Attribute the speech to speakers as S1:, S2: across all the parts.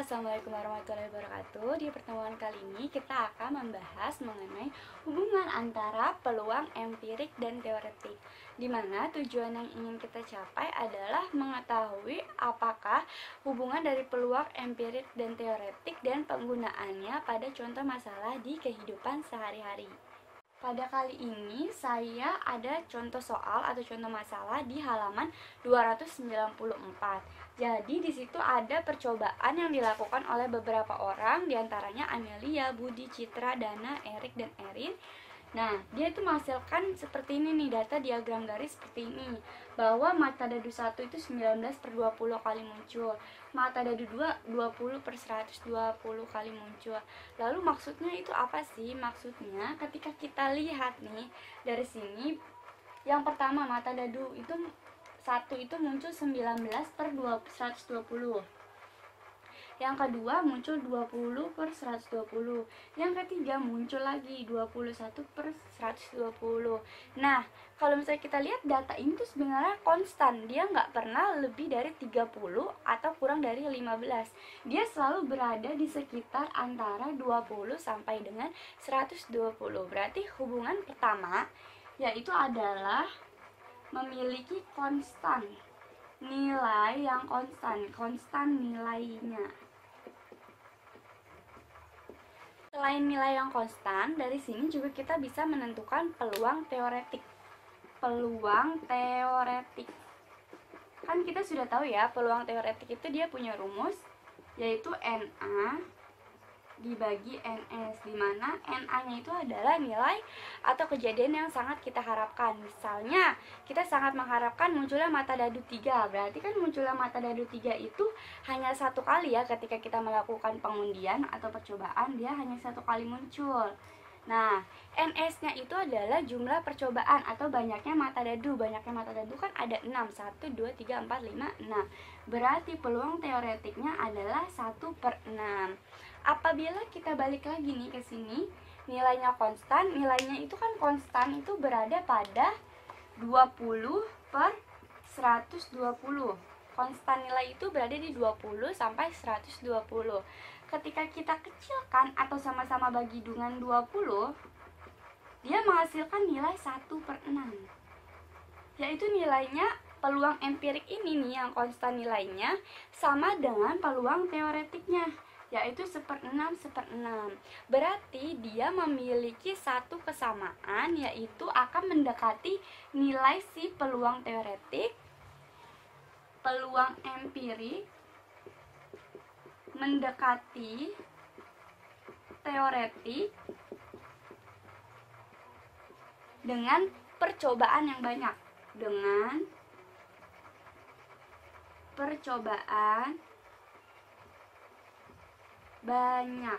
S1: Assalamualaikum warahmatullahi wabarakatuh. Di pertemuan kali ini kita akan membahas mengenai hubungan antara peluang empirik dan teoretik, di mana tujuan yang ingin kita capai adalah mengetahui apakah hubungan dari peluang empirik dan teoretik dan penggunaannya pada contoh masalah di kehidupan sehari-hari. Pada kali ini saya ada contoh soal atau contoh masalah di halaman 294. Jadi di situ ada percobaan yang dilakukan oleh beberapa orang, diantaranya Amelia, Budi, Citra, Dana, Erik, dan Erin. Nah, dia itu menghasilkan seperti ini nih, data diagram garis seperti ini, bahwa mata dadu 1 itu 19/20 kali muncul, mata dadu 2 20/120 kali muncul. Lalu maksudnya itu apa sih? Maksudnya ketika kita lihat nih dari sini, yang pertama mata dadu itu 1 itu muncul 19/120. Yang kedua muncul 20/120. Yang ketiga muncul lagi 21/120. Nah, kalau misalnya kita lihat data ini tuh sebenarnya konstan. Dia nggak pernah lebih dari 30 atau kurang dari 15. Dia selalu berada di sekitar antara 20 sampai dengan 120. Berarti hubungan pertama yaitu adalah memiliki konstan. Nilai yang konstan nilainya. Selain nilai yang konstan, dari sini juga kita bisa menentukan peluang teoretik. Peluang teoretik. Kan kita sudah tahu ya, peluang teoretik itu dia punya rumus, yaitu NA dibagi NS, di mana NA-nya itu adalah nilai atau kejadian yang sangat kita harapkan. Misalnya, kita sangat mengharapkan munculnya mata dadu 3. Berarti kan munculnya mata dadu 3 itu hanya satu kali ya, ketika kita melakukan pengundian atau percobaan, dia hanya satu kali muncul. Nah, NS-nya itu adalah jumlah percobaan atau banyaknya mata dadu. Banyaknya mata dadu kan ada 6, 1, 2, 3, 4, 5, 6. Berarti peluang teoretiknya adalah 1/6. Apabila kita balik lagi nih ke sini, nilainya konstan, nilainya itu kan konstan itu berada pada 20/120. Konstan nilai itu berada di 20 sampai 120. Ketika kita kecilkan atau sama-sama bagi dengan 20, dia menghasilkan nilai 1/6. Yaitu nilainya peluang empirik ini nih yang konstan nilainya sama dengan peluang teoretiknya, yaitu 1/6. Berarti dia memiliki satu kesamaan, yaitu akan mendekati nilai si peluang teoretik. Peluang empirik mendekati teoretik dengan percobaan yang banyak. Dengan percobaan banyak.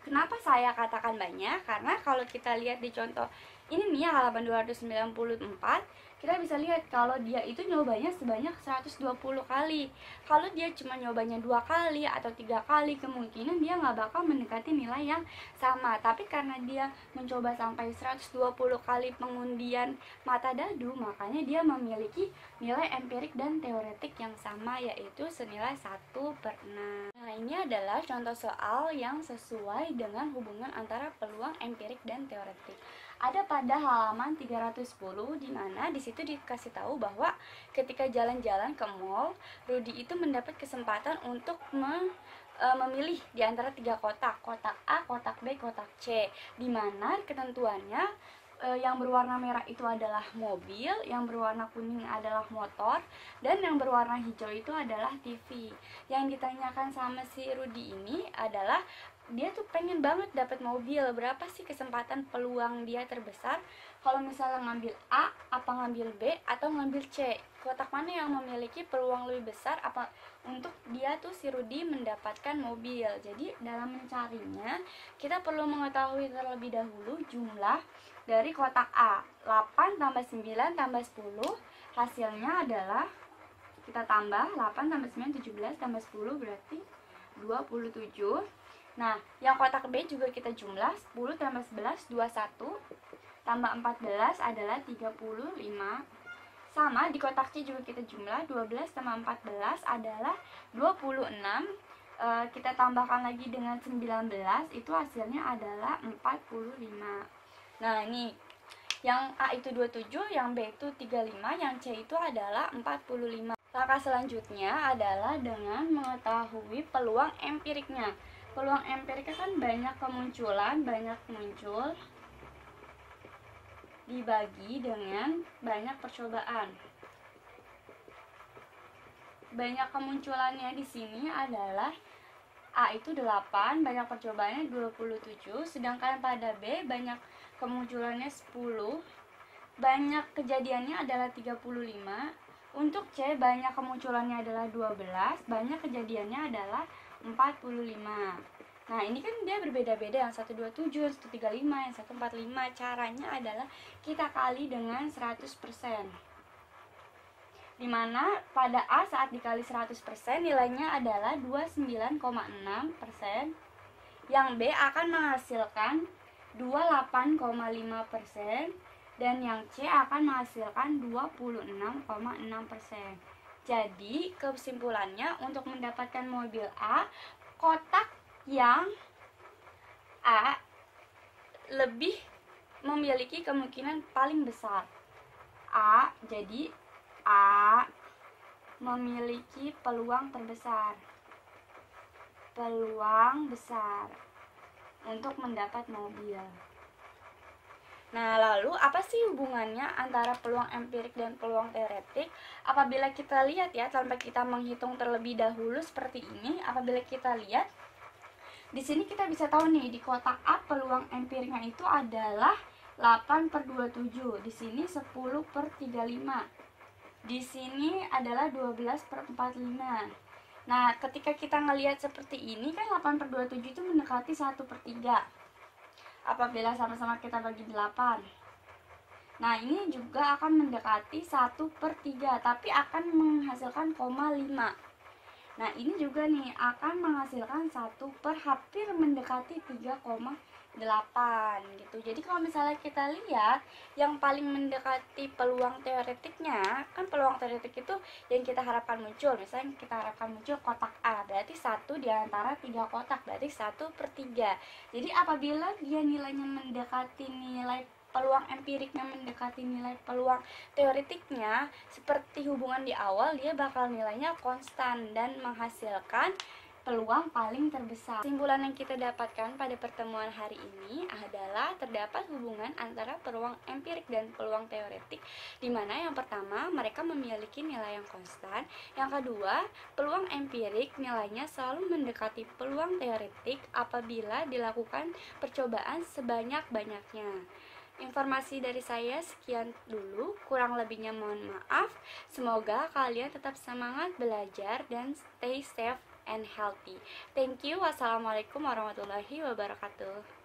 S1: Kenapa saya katakan banyak? Karena kalau kita lihat di contoh ini nih halaman 294, kita bisa lihat kalau dia itu nyobanya sebanyak 120 kali. Kalau dia cuma nyobanya 2 kali atau 3 kali, kemungkinan dia nggak bakal mendekati nilai yang sama. Tapi karena dia mencoba sampai 120 kali pengundian mata dadu, makanya dia memiliki nilai empirik dan teoretik yang sama, yaitu senilai 1/6. Nah, ini adalah contoh soal yang sesuai dengan hubungan antara peluang empirik dan teoretik. Ada pada halaman 310, di mana di situ dikasih tahu bahwa ketika jalan-jalan ke mall, Rudy itu mendapat kesempatan untuk memilih di antara 3 kotak A, kotak B, kotak C, di mana ketentuannya yang berwarna merah itu adalah mobil, yang berwarna kuning adalah motor, dan yang berwarna hijau itu adalah TV. Yang ditanyakan sama si Rudy ini adalah dia tuh pengen banget dapat mobil. Berapa sih kesempatan peluang dia terbesar kalau misalnya ngambil A, apa ngambil B, atau ngambil C? Kotak mana yang memiliki peluang lebih besar apa untuk dia tuh si Rudy mendapatkan mobil? Jadi dalam mencarinya, kita perlu mengetahui terlebih dahulu jumlah dari kotak A. 8 tambah 9 tambah 10, hasilnya adalah kita tambah 8 tambah 9, 17 tambah 10 berarti 27. Nah, yang kotak B juga kita jumlah, 10 tambah 11, 21, tambah 14 adalah 35, Sama di kotak C juga kita jumlah 12 tambah 14 adalah 26. Kita tambahkan lagi dengan 19, itu hasilnya adalah 45. Nah ini yang A itu 27, yang B itu 35, yang C itu adalah 45. Langkah selanjutnya adalah dengan mengetahui peluang empiriknya. Peluang empiriknya kan banyak kemunculan, banyak muncul dibagi dengan banyak percobaan. Banyak kemunculannya di sini adalah A itu 8, banyak percobaannya 27, sedangkan pada B banyak kemunculannya 10, banyak kejadiannya adalah 35. Untuk C banyak kemunculannya adalah 12, banyak kejadiannya adalah 45. Nah ini kan dia berbeda-beda, yang 127, yang 135, yang 145. Caranya adalah kita kali dengan 100%, dimana pada A saat dikali 100% nilainya adalah 29,6%, yang B akan menghasilkan 28,5%, dan yang C akan menghasilkan 26,6%. Jadi kesimpulannya, untuk mendapatkan mobil A, kotak yang A lebih memiliki kemungkinan paling besar. Jadi A memiliki peluang terbesar, peluang besar untuk mendapat mobil. Nah, lalu apa sih hubungannya antara peluang empirik dan peluang teoretik? Apabila kita lihat ya, tanpa kita menghitung terlebih dahulu seperti ini, apabila kita lihat di sini kita bisa tahu nih, di kotak A peluang empiriknya itu adalah 8/27, di sini 10/35. Di sini adalah 12/45. Nah, ketika kita ngelihat seperti ini kan 8/27 itu mendekati 1/3. Apabila sama-sama kita bagi 8. Nah, ini juga akan mendekati 1/3, tapi akan menghasilkan 0,5. Nah, ini juga nih akan menghasilkan hampir mendekati 3,8 gitu. Jadi kalau misalnya kita lihat yang paling mendekati peluang teoretiknya, kan peluang teoretik itu yang kita harapkan muncul. Misalnya kita harapkan muncul kotak A, berarti 1 di antara 3 kotak, berarti 1/3. Jadi apabila dia nilainya mendekati nilai peluang empiriknya mendekati nilai peluang teoretiknya, seperti hubungan di awal, dia bakal nilainya konstan dan menghasilkan peluang paling terbesar. Kesimpulan yang kita dapatkan pada pertemuan hari ini adalah terdapat hubungan antara peluang empirik dan peluang teoretik, di mana yang pertama mereka memiliki nilai yang konstan, yang kedua peluang empirik nilainya selalu mendekati peluang teoretik apabila dilakukan percobaan sebanyak-banyaknya. Informasi dari saya sekian dulu, kurang lebihnya mohon maaf. Semoga kalian tetap semangat belajar dan stay safe and healthy. Thank you. Wassalamualaikum warahmatullahi wabarakatuh.